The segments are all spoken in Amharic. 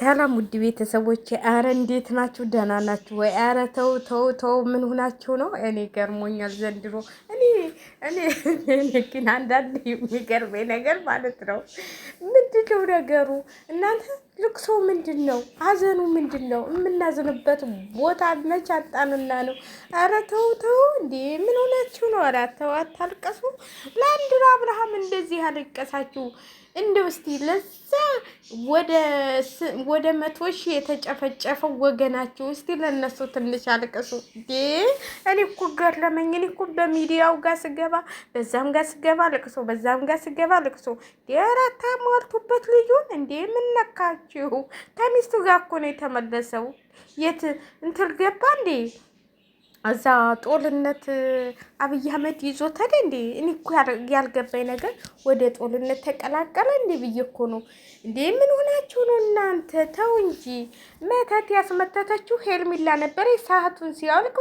ሰላም ውድ ቤተሰቦቼ፣ አረ እንዴት ናችሁ? ደህና ናችሁ ወይ? አረ ተው ተው ተው፣ ምን ሆናችሁ ነው? እኔ ገርሞኛል ዘንድሮ። እኔ እኔ ግን አንዳንድ የሚገርመኝ ነገር ማለት ነው። ምንድን ነው ነገሩ እናንተ? ልቅሶ ምንድን ነው? ሀዘኑ ምንድን ነው? የምናዝንበት ቦታ መች አጣንና ነው? አረ ተው ተው፣ እንዴ ምን ሆናችሁ ነው? አረ ተው አታልቀሱ። ለአንድ አብርሃም እንደዚህ ያለቀሳችሁ እንደው እስቲ ለዛ ወደ 100,000 የተጨፈጨፈው ወገናችሁ እስቲ ለነሱ ትንሽ አልቅሱ። እኔ እኮ ገረመኝ። እኔ እኮ በሚዲያው ጋር ስገባ በዛም ጋር ስገባ ልቅሶ፣ በዛም ጋር ስገባ ልቅሶ። የራታ ሟርቱበት ልጁን እንዴ ምን ነካችሁ? ከሚስቱ ጋር እኮ ነው የተመለሰው። የት እንትን ገባ እንዴ? እዛ ጦልነት አብይ አህመድ ይዞታል እንዴ? እኔ እኮ ያልገባኝ ነገር ወደ ጦልነት ተቀላቀለ እንዴ ብዬ እኮ ነው። እንዴ ምን ሆናችሁ ነው እናንተ? ተው እንጂ። መተት ያስመተተችው ሄርሜላ ነበር። ሰዓቱን ሲያልቅ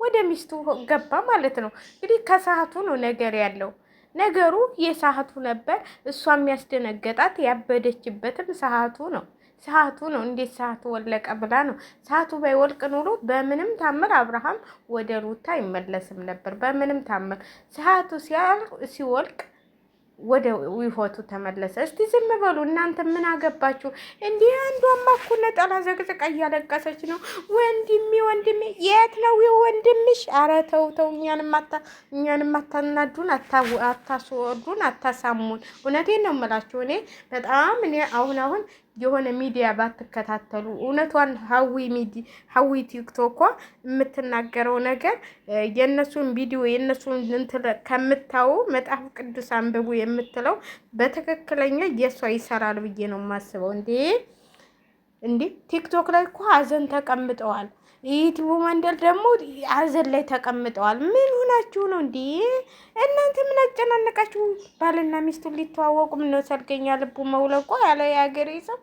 ወደ ሚስቱ ገባ ማለት ነው። እንግዲህ ከሰዓቱ ነው ነገር ያለው። ነገሩ የሰዓቱ ነበር። እሷ የሚያስደነገጣት ያበደችበትም ሰዓቱ ነው። ሰዓቱ ነው። እንዴት ሰዓቱ ወለቀ ብላ ነው። ሰዓቱ ባይወልቅ ኑሮ በምንም ታምር አብርሃም ወደ ሩታ አይመለስም ነበር። በምንም ታምር ሰዓቱ ሲወልቅ ወደ ዊፎቱ ተመለሰ። እስቲ ዝም በሉ እናንተ፣ ምን አገባችሁ? እንዲህ አንዷማ እኮ ነጠላ ዘቅዝቃ እያለቀሰች ነው። ወንድሜ የት ነው ወንድምሽ? አረ ተው ተው፣ እኛንም አታናዱን፣ አታስወዱን፣ አታሳሙን። እውነቴን ነው የምላችሁ። እኔ አሁን የሆነ ሚዲያ ባትከታተሉ እውነቷን ሀዊ ቲክቶኳ የምትናገረው ነገር የእነሱን ቪዲዮ የእነሱን ከምታዩ መጽሐፍ ቅዱስ አንብቡ የምትለው በትክክለኛ የእሷ ይሰራል ብዬ ነው የማስበው። እንዴ ቲክቶክ ላይ እኮ ሀዘን ተቀምጠዋል። ዩቲዩብ መንደል ደግሞ ሀዘን ላይ ተቀምጠዋል። ምን ሆናችሁ ነው እንዴ እናንተ? ምን አጨናነቃችሁ? ባልና ሚስቱ ሊተዋወቁ ምን ነው ሰርገኛ ልቡ መውለቋ ያለ የሀገሬ ሰው።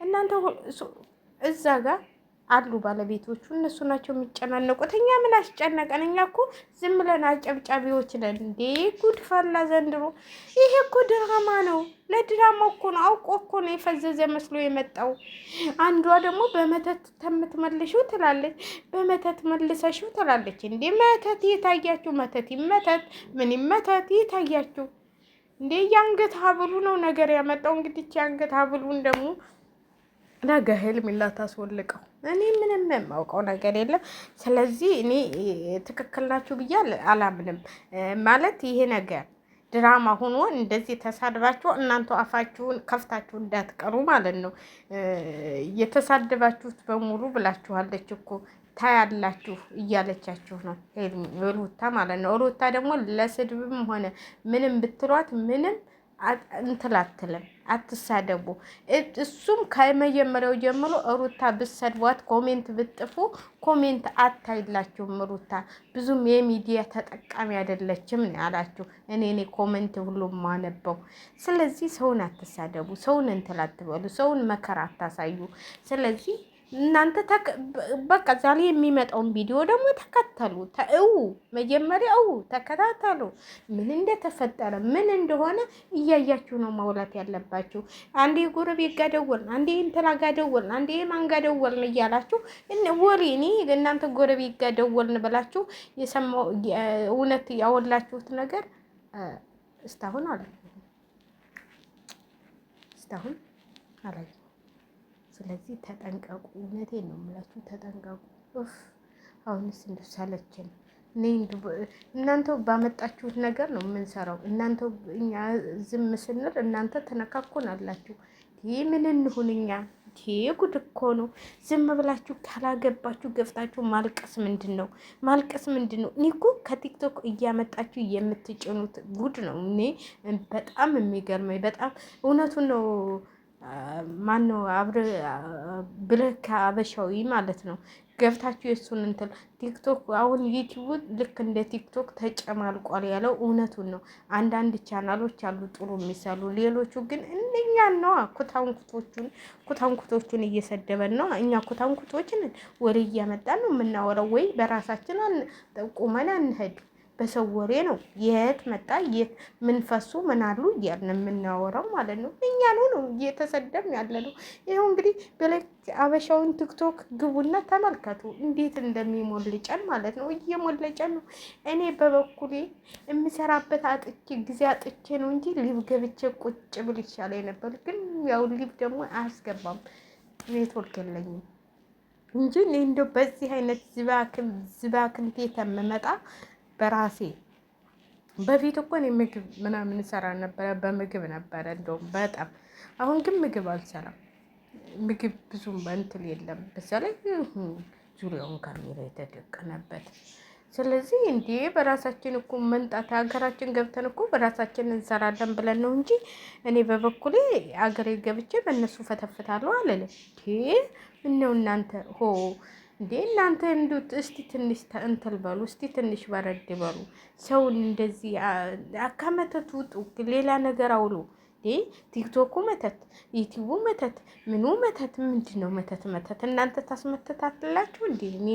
እናንተ እዛ ጋር አሉ ባለቤቶቹ፣ እነሱ ናቸው የሚጨናነቁት። እኛ ምን አስጨነቀን? እኛ እኮ ዝም ብለን አጨብጫቢዎች ነን። እንዴ ጉድ ፈላ ዘንድሮ። ይሄ እኮ ድራማ ነው። ለድራማው እኮ ነው፣ አውቆ እኮ ነው የፈዘዘ መስሎ የመጣው። አንዷ ደግሞ በመተት ተምትመልሽው ትላለች፣ በመተት መልሰሽው ትላለች። እንዴ መተት የታያችሁ? መተት ይመተት ምን ይመተት የታያችሁ? እንዴ የአንገት ሀብሉ ነው ነገር ያመጣው። እንግዲህ የአንገት ሀብሉን ደግሞ ነገ ሄርሜላ ታስወልቀው። እኔ ምንም የማውቀው ነገር የለም። ስለዚህ እኔ ትክክል ናችሁ ብዬ አላምንም። ማለት ይሄ ነገር ድራማ ሆኖ እንደዚህ ተሳድባችሁ እናንተ አፋችሁን ከፍታችሁ እንዳትቀሩ ማለት ነው። የተሳደባችሁት በሙሉ ብላችኋለች እኮ ታያላችሁ እያለቻችሁ ነው ሩታ ማለት ነው። ሩታ ደግሞ ለስድብም ሆነ ምንም ብትሏት ምንም እንትላትልም፣ አትሳደቡ። እሱም ከመጀመሪያው ጀምሮ ሩታ ብትሰድቧት ኮሜንት ብትጥፉ ኮሜንት አታይላችሁም። ሩታ ብዙም የሚዲያ ተጠቃሚ አይደለችም ያላችሁ እኔ ኮሜንት ሁሉም ማነበው። ስለዚህ ሰውን አትሳደቡ፣ ሰውን እንትላትበሉ፣ ሰውን መከራ አታሳዩ። ስለዚህ እናንተ በቃ ዛሬ የሚመጣውን ቪዲዮ ደግሞ ተከተሉ፣ መጀመሪያ ተከታተሉ። ምን እንደተፈጠረ ምን እንደሆነ እያያችሁ ነው ማውላት ያለባችሁ። አንዴ ጎረቤት ጋር ደወልን፣ አንዴ እንትና ጋር ደወልን፣ አንዴ ማን ጋር ደወልን እያላችሁ ወሬ እናንተ ጎረቤት ጋር ደወልን ብላችሁ የሰማው እውነት ያወላችሁት ነገር እስካሁን አላየሁም። ስለዚህ ተጠንቀቁ። እውነቴን ነው የምላችሁ፣ ተጠንቀቁ። አሁንስ እንደሳለችን እናንተ ባመጣችሁት ነገር ነው የምንሰራው። እናንተ እኛ ዝም ስንል እናንተ ተነካኩን አላችሁ። ይህ ምን እንሁን እኛ? ይሄ ጉድ እኮ ነው። ዝም ብላችሁ ካላገባችሁ ገብታችሁ ማልቀስ ምንድን ነው? እኔ እኮ ከቲክቶክ እያመጣችሁ የምትጭኑት ጉድ ነው። እኔ በጣም የሚገርመኝ በጣም እውነቱን ነው። ማን ነው ብለህ አበሻዊ ማለት ነው። ገብታችሁ የእሱን እንትን ቲክቶክ አሁን ዩቲዩብ ልክ እንደ ቲክቶክ ተጨማልቋል ያለው እውነቱን ነው። አንዳንድ ቻናሎች አሉ ጥሩ የሚሰሩ፣ ሌሎቹ ግን እኛን ነው ኩታንኩቶቹን እየሰደበን ነው። እኛ ኩታንኩቶችን ወሬ እያመጣን ነው የምናወራው። ወይ በራሳችን ቁመን አንሄድ በሰው ወሬ ነው የት መጣ የት ምን ፈሱ ምን አሉ እያልን የምናወራው ማለት ነው። እኛ ነው እየተሰደብን ያለ ነው። ይኸው እንግዲህ በላይ አበሻውን ቲክቶክ ግቡና ተመልከቱ እንዴት እንደሚሞልጨን ማለት ነው። እየሞለጨን ነው። እኔ በበኩሌ የምሰራበት አጥቼ ጊዜ አጥቼ ነው እንጂ ሊቭ ገብቼ ቁጭ ብል ይሻለኝ ነበር። ግን ያው ሊቭ ደግሞ አያስገባም ኔትወርክ የለኝም እንጂ እኔ እንደው በዚህ አይነት ዝባክን ቤት የምመጣ በራሴ በፊት እኮ እኔ ምግብ ምናምን እሰራ ነበረ። በምግብ ነበረ እንደውም በጣም አሁን ግን ምግብ አልሰራም። ምግብ ብዙም በእንትን የለም። በዛ ላይ ዙሪያውን ካሜራ የተደቀነበት። ስለዚህ እንዴ በራሳችን እኮ መንጣት ሀገራችን ገብተን እኮ በራሳችን እንሰራለን ብለን ነው እንጂ እኔ በበኩሌ አገሬ ገብቼ በእነሱ ፈተፍታለሁ አለለ። ምነው እናንተ እንዴ እናንተ እንዱት እስቲ ትንሽ እንትን በሉ፣ እስቲ ትንሽ በረድ በሉ። ሰውን እንደዚህ አካመተት ውጡ፣ ሌላ ነገር አውሉ። ቲክቶኩ መተት፣ ዩቲዩቡ መተት፣ ምኑ መተት፣ ምንድን ነው መተት? እናንተ ታስመተታላችሁ እንዴ? እኔ